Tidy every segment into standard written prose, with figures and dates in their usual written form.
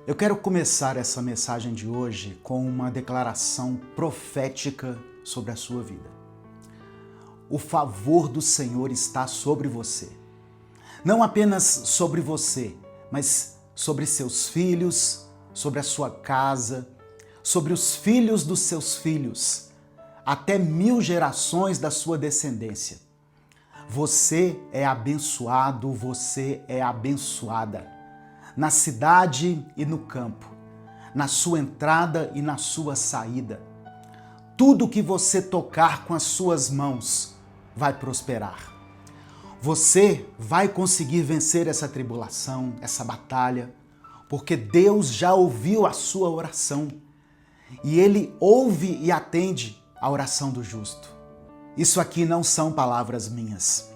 Eu quero começar essa mensagem de hoje com uma declaração profética sobre a sua vida. O favor do Senhor está sobre você. Não apenas sobre você, mas sobre seus filhos, sobre a sua casa, sobre os filhos dos seus filhos, até 1000 gerações da sua descendência. Você é abençoado, você é abençoada. Na cidade e no campo, na sua entrada e na sua saída. Tudo que você tocar com as suas mãos vai prosperar. Você vai conseguir vencer essa tribulação, essa batalha, porque Deus já ouviu a sua oração e Ele ouve e atende a oração do justo. Isso aqui não são palavras minhas.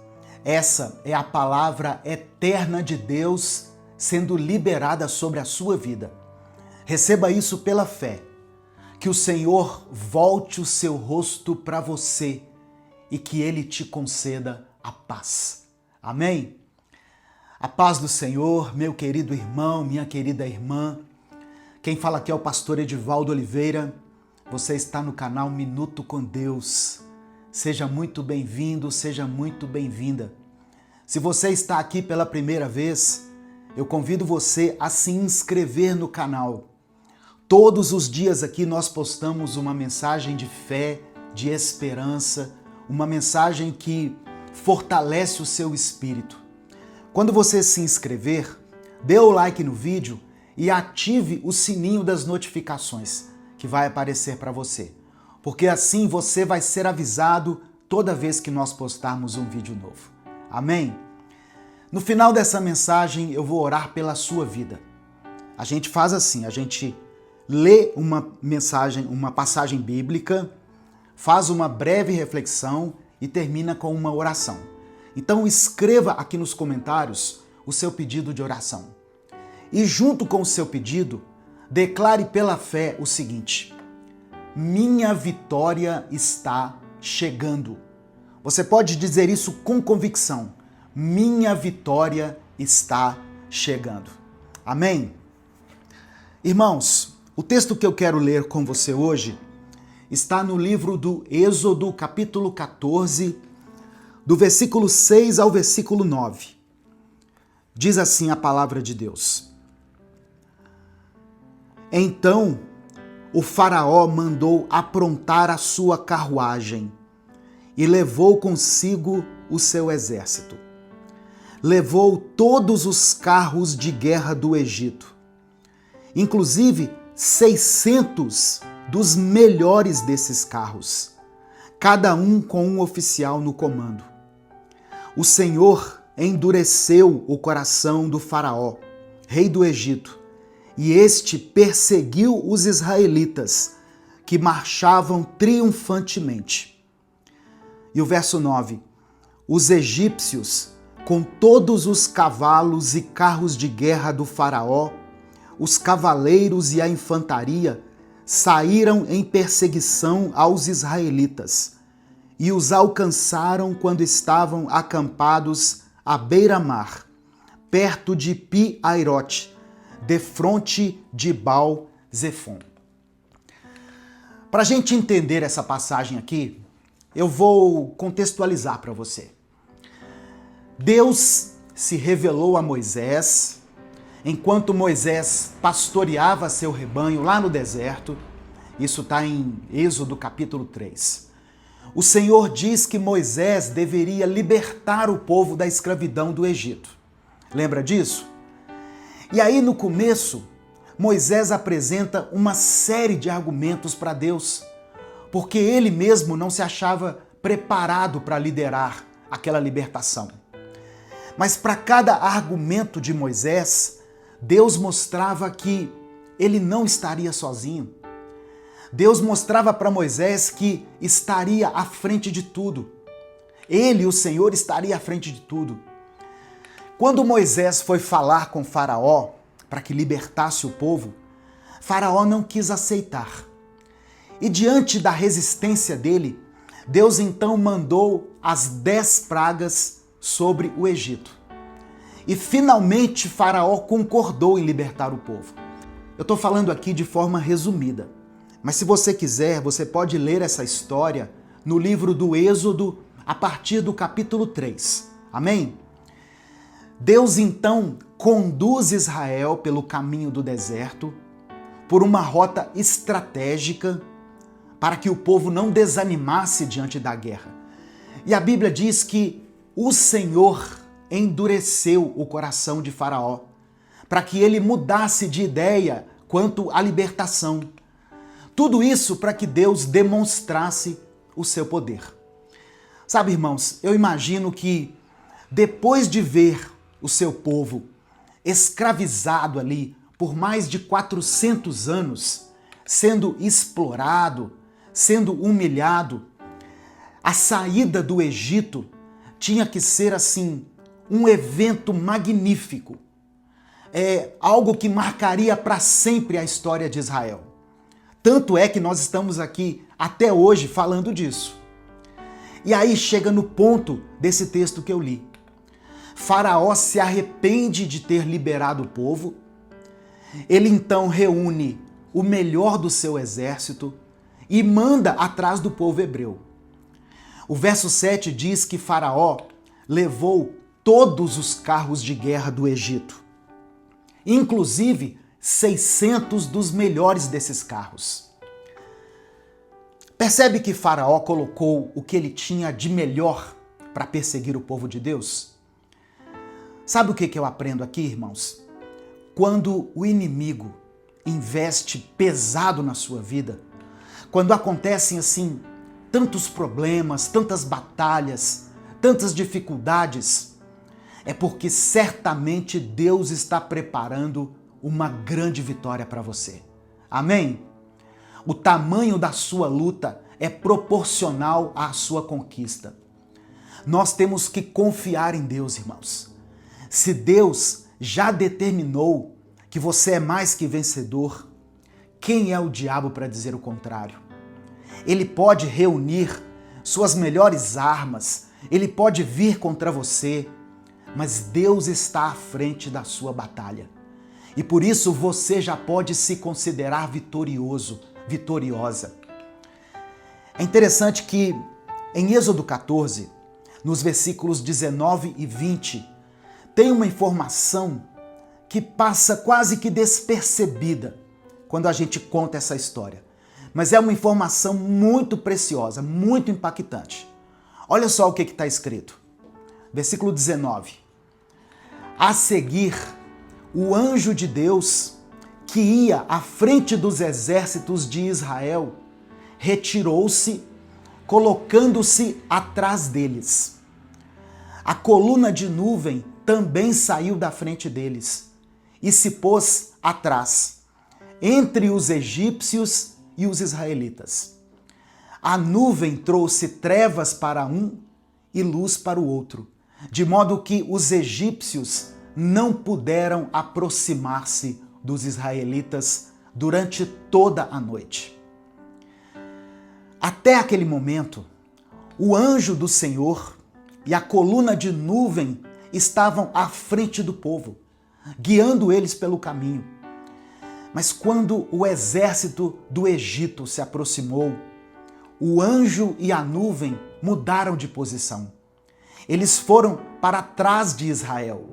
Essa é a palavra eterna de Deus sendo liberada sobre a sua vida. Receba isso pela fé. Que o Senhor volte o seu rosto para você e que Ele te conceda a paz. Amém? A paz do Senhor, meu querido irmão, minha querida irmã. Quem fala aqui é o pastor Edivaldo Oliveira. Você está no canal Minuto com Deus. Seja muito bem-vindo, seja muito bem-vinda. Se você está aqui pela primeira vez, eu convido você a se inscrever no canal. Todos os dias aqui nós postamos uma mensagem de fé, de esperança, uma mensagem que fortalece o seu espírito. Quando você se inscrever, dê o like no vídeo e ative o sininho das notificações que vai aparecer para você, porque assim você vai ser avisado toda vez que nós postarmos um vídeo novo. Amém? No final dessa mensagem eu vou orar pela sua vida. A gente faz assim, a gente lê uma passagem bíblica, faz uma breve reflexão e termina com uma oração. Então escreva aqui nos comentários o seu pedido de oração. E junto com o seu pedido, declare pela fé o seguinte: minha vitória está chegando. Você pode dizer isso com convicção. Minha vitória está chegando. Amém? Irmãos, o texto que eu quero ler com você hoje está no livro do Êxodo, capítulo 14, do versículo 6 ao versículo 9. Diz assim a palavra de Deus. Então, o faraó mandou aprontar a sua carruagem e levou consigo o seu exército. Levou todos os carros de guerra do Egito, inclusive 600 dos melhores desses carros, cada um com um oficial no comando. O Senhor endureceu o coração do faraó, rei do Egito, e este perseguiu os israelitas, que marchavam triunfantemente. E o verso 9, os egípcios, com todos os cavalos e carros de guerra do faraó, os cavaleiros e a infantaria saíram em perseguição aos israelitas e os alcançaram quando estavam acampados à beira-mar, perto de Pi-Airote, defronte de Baal-Zefon. Para a gente entender essa passagem aqui, eu vou contextualizar para você. Deus se revelou a Moisés enquanto Moisés pastoreava seu rebanho lá no deserto. Isso está em Êxodo capítulo 3. O Senhor diz que Moisés deveria libertar o povo da escravidão do Egito. Lembra disso? E aí no começo, Moisés apresenta uma série de argumentos para Deus, porque ele mesmo não se achava preparado para liderar aquela libertação. Mas para cada argumento de Moisés, Deus mostrava que ele não estaria sozinho. Deus mostrava para Moisés que estaria à frente de tudo. Ele, o Senhor, estaria à frente de tudo. Quando Moisés foi falar com Faraó para que libertasse o povo, Faraó não quis aceitar. E diante da resistência dele, Deus então mandou as 10 pragas sobre o Egito. E finalmente Faraó concordou em libertar o povo. Eu estou falando aqui de forma resumida, mas se você quiser, você pode ler essa história no livro do Êxodo, a partir do capítulo 3. Amém? Deus então conduz Israel pelo caminho do deserto, por uma rota estratégica, para que o povo não desanimasse diante da guerra. E a Bíblia diz que o Senhor endureceu o coração de Faraó, para que ele mudasse de ideia quanto à libertação. Tudo isso para que Deus demonstrasse o seu poder. Sabe, irmãos, eu imagino que depois de ver o seu povo escravizado ali por mais de 400 anos, sendo explorado, sendo humilhado, a saída do Egito tinha que ser assim um evento magnífico. É algo que marcaria para sempre a história de Israel. Tanto é que nós estamos aqui até hoje falando disso. E aí chega no ponto desse texto que eu li. Faraó se arrepende de ter liberado o povo. Ele então reúne o melhor do seu exército e manda atrás do povo hebreu. O verso 7 diz que Faraó levou todos os carros de guerra do Egito, inclusive 600 dos melhores desses carros. Percebe que Faraó colocou o que ele tinha de melhor para perseguir o povo de Deus? Sabe o que eu aprendo aqui, irmãos? Quando o inimigo investe pesado na sua vida, quando acontecem assim tantos problemas, tantas batalhas, tantas dificuldades, é porque certamente Deus está preparando uma grande vitória para você. Amém? O tamanho da sua luta é proporcional à sua conquista. Nós temos que confiar em Deus, irmãos. Se Deus já determinou que você é mais que vencedor, quem é o diabo para dizer o contrário? Ele pode reunir suas melhores armas, ele pode vir contra você, mas Deus está à frente da sua batalha. E por isso você já pode se considerar vitorioso, vitoriosa. É interessante que em Êxodo 14, nos versículos 19 e 20, tem uma informação que passa quase que despercebida quando a gente conta essa história. Mas é uma informação muito preciosa, muito impactante. Olha só o que está escrito. Versículo 19. A seguir, o anjo de Deus, que ia à frente dos exércitos de Israel, retirou-se, colocando-se atrás deles. A coluna de nuvem também saiu da frente deles e se pôs atrás, entre os egípcios e os israelitas. A nuvem trouxe trevas para um e luz para o outro, de modo que os egípcios não puderam aproximar-se dos israelitas durante toda a noite. Até aquele momento, o anjo do Senhor e a coluna de nuvem estavam à frente do povo, guiando eles pelo caminho. Mas quando o exército do Egito se aproximou, o anjo e a nuvem mudaram de posição. Eles foram para trás de Israel,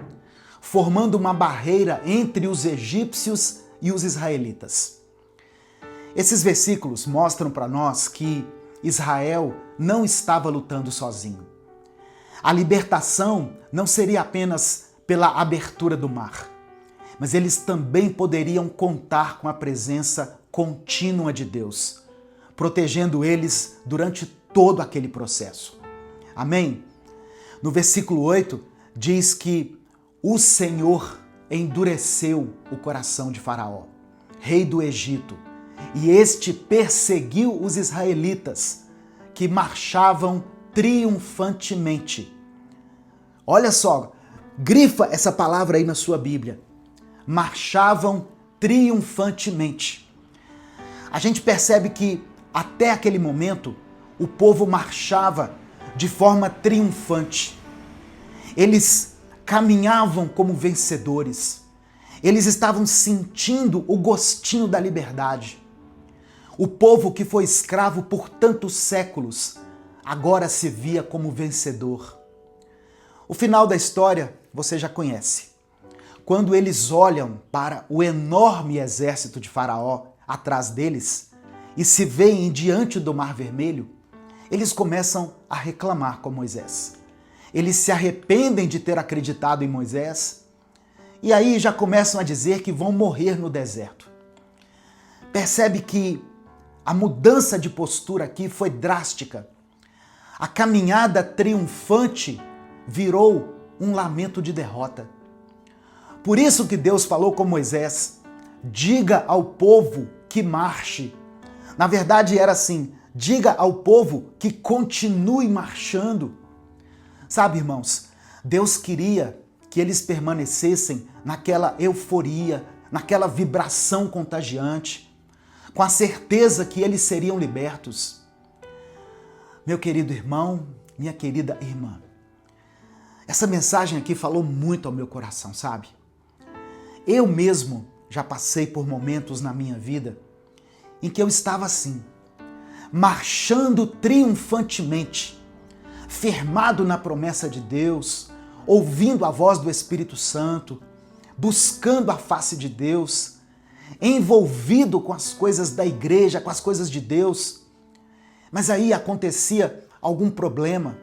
formando uma barreira entre os egípcios e os israelitas. Esses versículos mostram para nós que Israel não estava lutando sozinho. A libertação não seria apenas pela abertura do mar, mas eles também poderiam contar com a presença contínua de Deus, protegendo eles durante todo aquele processo. Amém? No versículo 8, diz que o Senhor endureceu o coração de Faraó, rei do Egito, e este perseguiu os israelitas, que marchavam triunfantemente. Olha só, grifa essa palavra aí na sua Bíblia. Marchavam triunfantemente. A gente percebe que até aquele momento o povo marchava de forma triunfante. Eles caminhavam como vencedores. Eles estavam sentindo o gostinho da liberdade. O povo que foi escravo por tantos séculos agora se via como vencedor. O final da história você já conhece. Quando eles olham para o enorme exército de Faraó atrás deles e se veem diante do Mar Vermelho, eles começam a reclamar com Moisés. Eles se arrependem de ter acreditado em Moisés e aí já começam a dizer que vão morrer no deserto. Percebe que a mudança de postura aqui foi drástica. A caminhada triunfante virou um lamento de derrota. Por isso que Deus falou com Moisés: diga ao povo que marche. Na verdade era assim: diga ao povo que continue marchando. Sabe, irmãos, Deus queria que eles permanecessem naquela euforia, naquela vibração contagiante, com a certeza que eles seriam libertos. Meu querido irmão, minha querida irmã, essa mensagem aqui falou muito ao meu coração, sabe? Eu mesmo já passei por momentos na minha vida em que eu estava assim, marchando triunfantemente, firmado na promessa de Deus, ouvindo a voz do Espírito Santo, buscando a face de Deus, envolvido com as coisas da igreja, com as coisas de Deus. Mas aí acontecia algum problema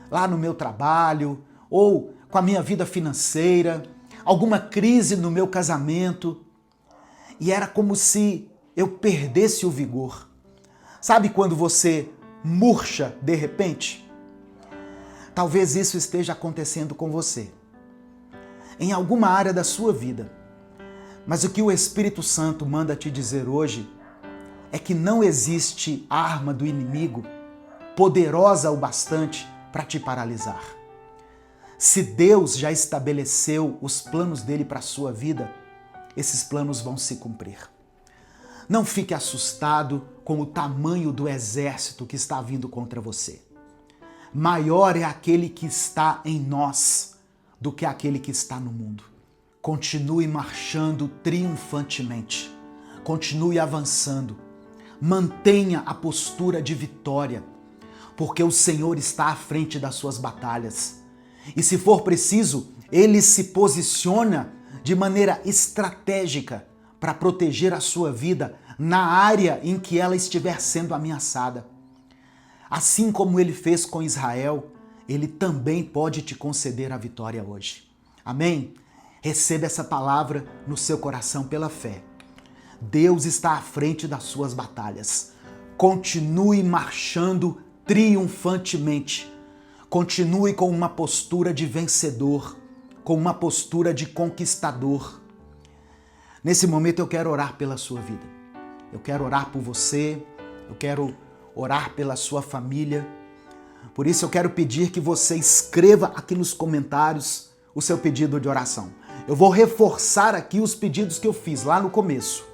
lá no meu trabalho ou com a minha vida financeira, alguma crise no meu casamento, e era como se eu perdesse o vigor. Sabe quando você murcha de repente? Talvez isso esteja acontecendo com você, em alguma área da sua vida. Mas o que o Espírito Santo manda te dizer hoje é que não existe arma do inimigo poderosa o bastante para te paralisar. Se Deus já estabeleceu os planos dele para a sua vida, esses planos vão se cumprir. Não fique assustado com o tamanho do exército que está vindo contra você. Maior é aquele que está em nós do que aquele que está no mundo. Continue marchando triunfantemente. Continue avançando. Mantenha a postura de vitória, porque o Senhor está à frente das suas batalhas. E se for preciso, Ele se posiciona de maneira estratégica para proteger a sua vida na área em que ela estiver sendo ameaçada. Assim como Ele fez com Israel, Ele também pode te conceder a vitória hoje. Amém? Receba essa palavra no seu coração pela fé. Deus está à frente das suas batalhas. Continue marchando triunfantemente. Continue com uma postura de vencedor, com uma postura de conquistador. Nesse momento eu quero orar pela sua vida. Eu quero orar por você, eu quero orar pela sua família. Por isso eu quero pedir que você escreva aqui nos comentários o seu pedido de oração. Eu vou reforçar aqui os pedidos que eu fiz lá no começo.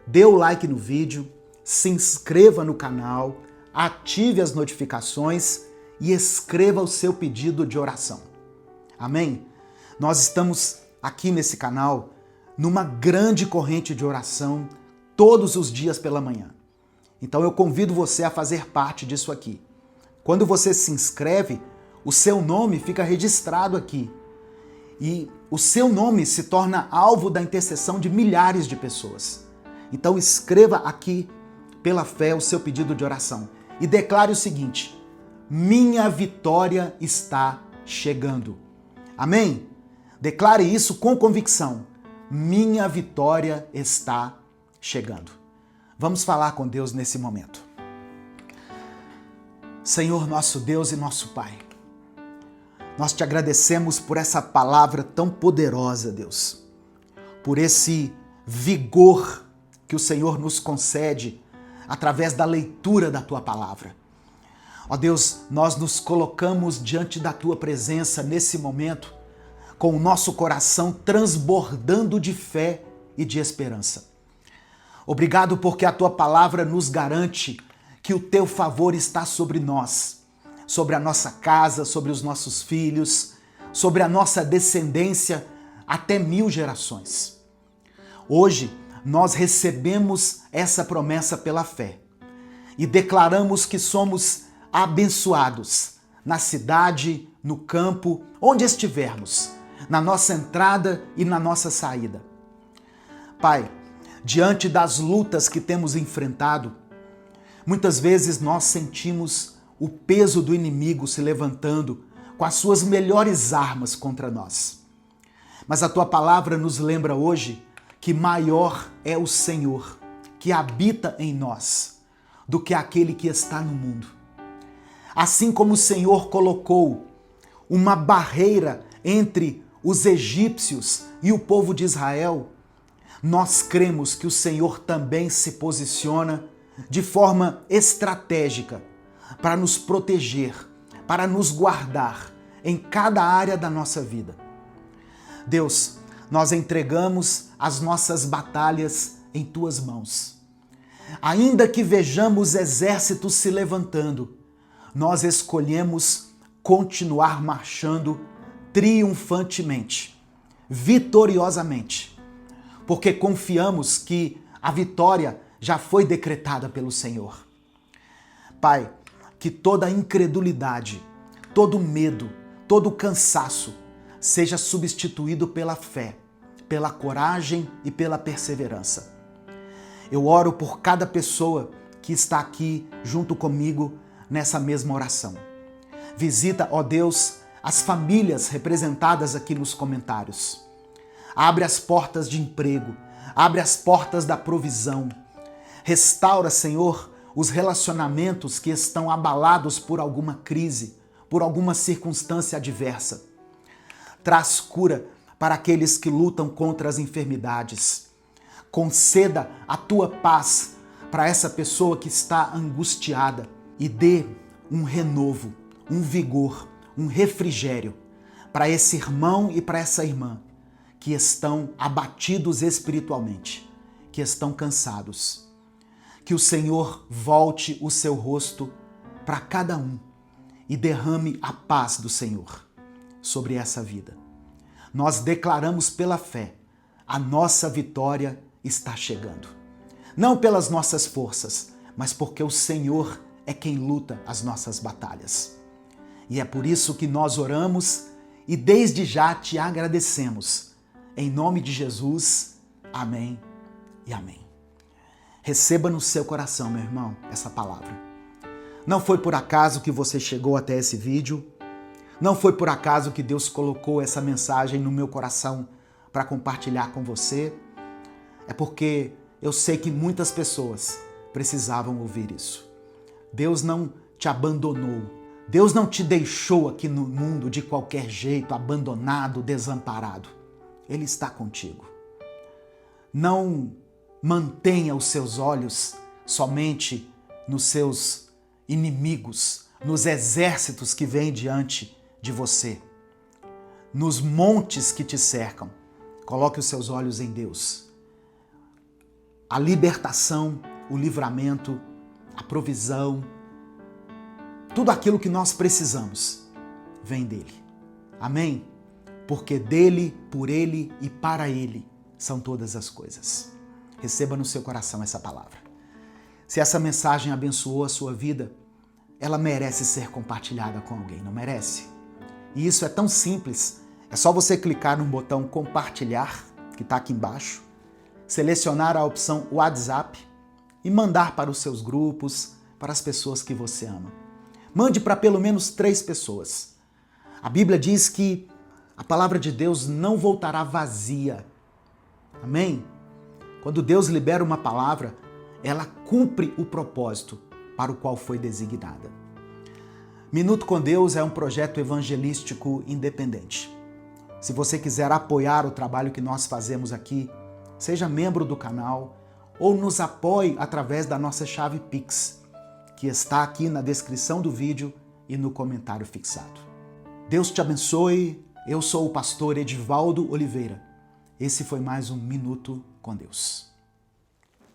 Dê o like no vídeo, se inscreva no canal, ative as notificações e escreva o seu pedido de oração. Amém? Nós estamos aqui nesse canal numa grande corrente de oração todos os dias pela manhã. Então eu convido você a fazer parte disso aqui. Quando você se inscreve, o seu nome fica registrado aqui. E o seu nome se torna alvo da intercessão de milhares de pessoas. Então escreva aqui pela fé o seu pedido de oração e declare o seguinte: minha vitória está chegando. Amém? Declare isso com convicção. Minha vitória está chegando. Vamos falar com Deus nesse momento. Senhor, nosso Deus e nosso Pai, nós te agradecemos por essa palavra tão poderosa, Deus, por esse vigor que o Senhor nos concede através da leitura da Tua palavra. Ó Deus, nós nos colocamos diante da Tua presença nesse momento com o nosso coração transbordando de fé e de esperança. Obrigado porque a Tua palavra nos garante que o Teu favor está sobre nós, sobre a nossa casa, sobre os nossos filhos, sobre a nossa descendência, até 1000 gerações. Hoje, nós recebemos essa promessa pela fé e declaramos que somos abençoados na cidade, no campo, onde estivermos, na nossa entrada e na nossa saída. Pai, diante das lutas que temos enfrentado, muitas vezes nós sentimos o peso do inimigo se levantando com as suas melhores armas contra nós. Mas a tua palavra nos lembra hoje que maior é o Senhor que habita em nós do que aquele que está no mundo. Assim como o Senhor colocou uma barreira entre os egípcios e o povo de Israel, nós cremos que o Senhor também se posiciona de forma estratégica para nos proteger, para nos guardar em cada área da nossa vida. Deus, nós entregamos as nossas batalhas em tuas mãos. Ainda que vejamos exércitos se levantando, nós escolhemos continuar marchando triunfantemente, vitoriosamente, porque confiamos que a vitória já foi decretada pelo Senhor. Pai, que toda incredulidade, todo medo, todo cansaço seja substituído pela fé, pela coragem e pela perseverança. Eu oro por cada pessoa que está aqui junto comigo nessa mesma oração. Visita, ó Deus, as famílias representadas aqui nos comentários. Abre as portas de emprego, abre as portas da provisão. Restaura, Senhor, os relacionamentos que estão abalados por alguma crise, por alguma circunstância adversa. Traz cura para aqueles que lutam contra as enfermidades. Conceda a tua paz para essa pessoa que está angustiada e dê um renovo, um vigor, um refrigério para esse irmão e para essa irmã que estão abatidos espiritualmente, que estão cansados. Que o Senhor volte o seu rosto para cada um e derrame a paz do Senhor sobre essa vida. Nós declaramos pela fé, a nossa vitória está chegando. Não pelas nossas forças, mas porque o Senhor é quem luta as nossas batalhas. E é por isso que nós oramos e desde já te agradecemos. Em nome de Jesus, amém e amém. Receba no seu coração, meu irmão, essa palavra. Não foi por acaso que você chegou até esse vídeo. Não foi por acaso que Deus colocou essa mensagem no meu coração para compartilhar com você. É porque eu sei que muitas pessoas precisavam ouvir isso. Deus não te abandonou. Deus não te deixou aqui no mundo de qualquer jeito, abandonado, desamparado. Ele está contigo. Não mantenha os seus olhos somente nos seus inimigos, nos exércitos que vêm diante de você, nos montes que te cercam. Coloque os seus olhos em Deus. A libertação, o livramento, a provisão, tudo aquilo que nós precisamos vem dele. Amém? Porque dele, por ele e para ele são todas as coisas. Receba no seu coração essa palavra. Se essa mensagem abençoou a sua vida, ela merece ser compartilhada com alguém, não merece? E isso é tão simples, é só você clicar no botão compartilhar, que está aqui embaixo, selecionar a opção WhatsApp e mandar para os seus grupos, para as pessoas que você ama. Mande para pelo menos 3 pessoas. A Bíblia diz que a palavra de Deus não voltará vazia. Amém? Quando Deus libera uma palavra, ela cumpre o propósito para o qual foi designada. Minuto com Deus é um projeto evangelístico independente. Se você quiser apoiar o trabalho que nós fazemos aqui, seja membro do canal ou nos apoie através da nossa chave Pix, que está aqui na descrição do vídeo e no comentário fixado. Deus te abençoe. Eu sou o pastor Edivaldo Oliveira. Esse foi mais um Minuto com Deus.